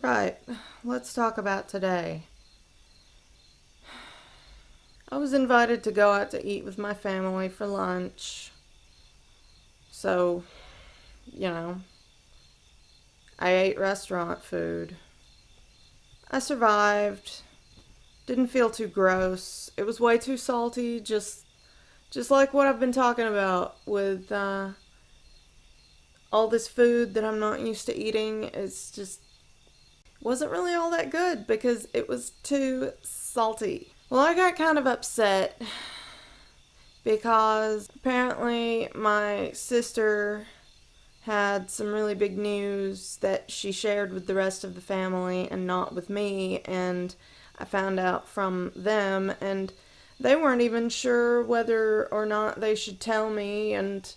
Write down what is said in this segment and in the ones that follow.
Right, let's talk about today. I was invited to go out to eat with my family for lunch. So, you know, I ate restaurant food. I survived. Didn't feel too gross. It was way too salty, just like what I've been talking about with all this food that I'm not used to eating. It's just wasn't really all that good because it was too salty. Well, I got kind of upset because apparently my sister had some really big news that she shared with the rest of the family and not with me, and I found out from them, and they weren't even sure whether or not they should tell me, and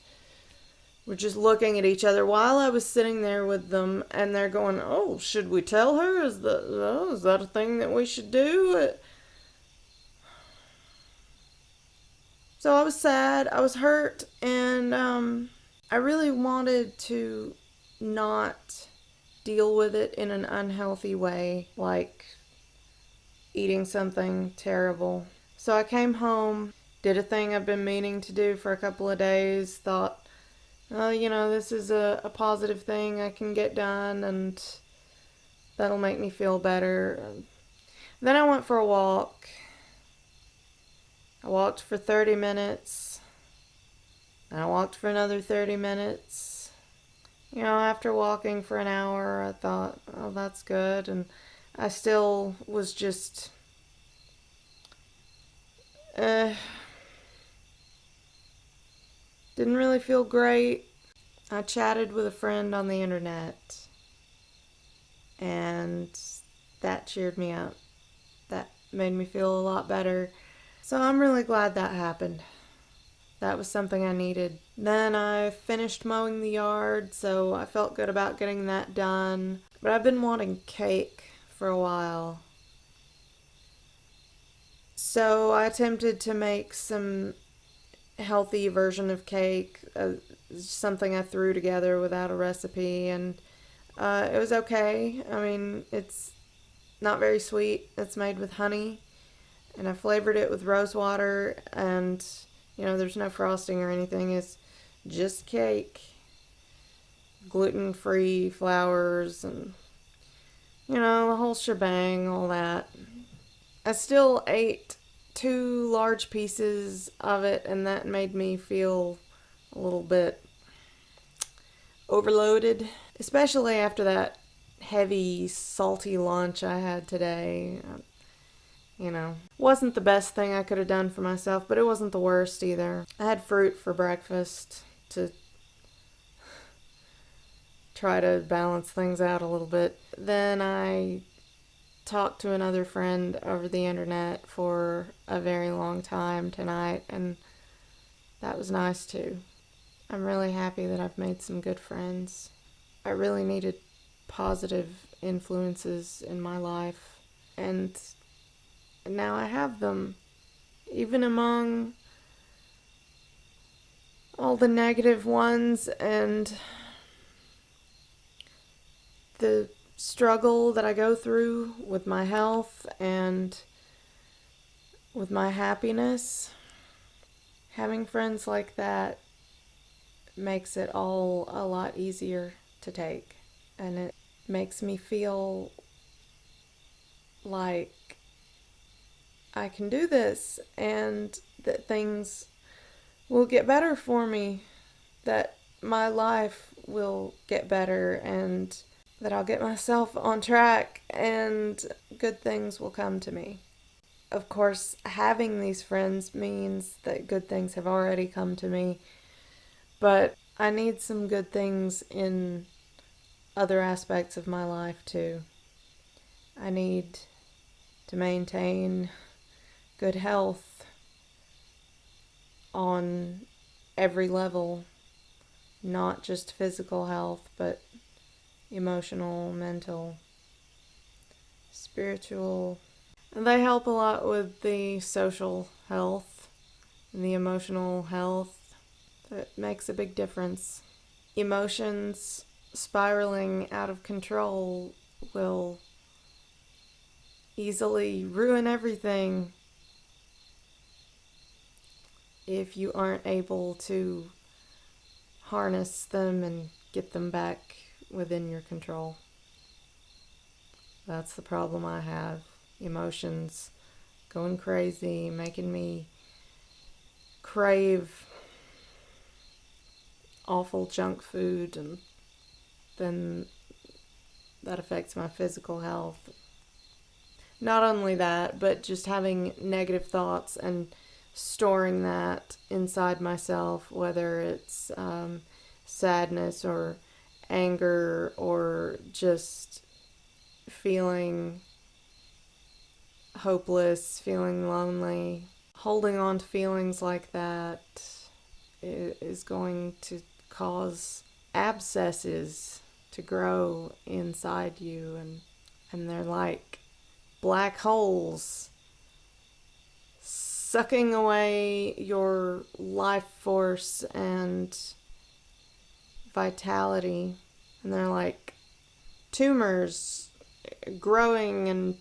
were just looking at each other while I was sitting there with them, and they're going, "Oh, should we tell her? Is that a thing that we should do?" So I was sad, I was hurt, and I really wanted to not deal with it in an unhealthy way, like eating something terrible. So I came home, did a thing I've been meaning to do for a couple of days, thought, oh, this is a positive thing I can get done, and that'll make me feel better. Then I went for a walk. I walked for 30 minutes. And I walked for another 30 minutes. After walking for an hour, I thought, oh, that's good. And I still was just, didn't really feel great. I chatted with a friend on the internet, and that cheered me up. That made me feel a lot better. So I'm really glad that happened. That was something I needed. Then I finished mowing the yard, so I felt good about getting that done. But I've been wanting cake for a while. So I attempted to make some healthy version of cake, something I threw together without a recipe, and it was okay. I mean, it's not very sweet. It's made with honey, and I flavored it with rose water, and there's no frosting or anything. It's just cake, gluten-free flours, and the whole shebang, all that. I still ate 2 large pieces of it, and that made me feel a little bit overloaded, especially after that heavy, salty lunch I had today. Wasn't the best thing I could have done for myself, but it wasn't the worst either. I had fruit for breakfast to try to balance things out a little bit. Then I talked to another friend over the internet for a very long time tonight, and that was nice too. I'm really happy that I've made some good friends. I really needed positive influences in my life, and now I have them, even among all the negative ones and the struggle that I go through with my health and with my happiness. Having friends like that makes it all a lot easier to take, and it makes me feel like I can do this and that things will get better for me, that my life will get better, and that I'll get myself on track and good things will come to me. Of course, having these friends means that good things have already come to me, but I need some good things in other aspects of my life too. I need to maintain good health on every level, not just physical health, but emotional, mental, spiritual. And they help a lot with the social health and the emotional health. That makes a big difference. Emotions spiraling out of control will easily ruin everything if you aren't able to harness them and get them back within your control. That's the problem I have. Emotions going crazy, making me crave awful junk food, and then that affects my physical health. Not only that, but just having negative thoughts and storing that inside myself, whether it's sadness or anger or just feeling hopeless, feeling lonely. Holding on to feelings like that is going to cause abscesses to grow inside you, and they're like black holes sucking away your life force and vitality, and they're like tumors growing and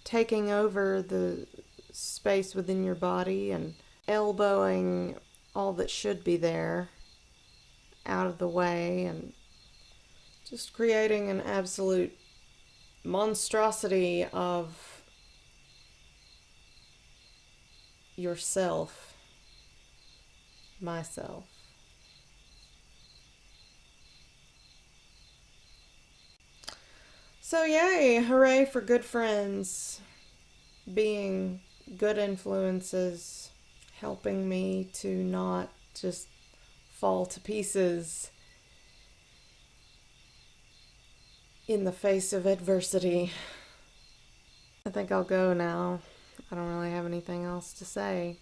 taking over the space within your body and elbowing all that should be there out of the way, and just creating an absolute monstrosity of yourself, myself. So, yay, hooray for good friends being good influences, helping me to not just fall to pieces in the face of adversity. I think I'll go now. I don't really have anything else to say.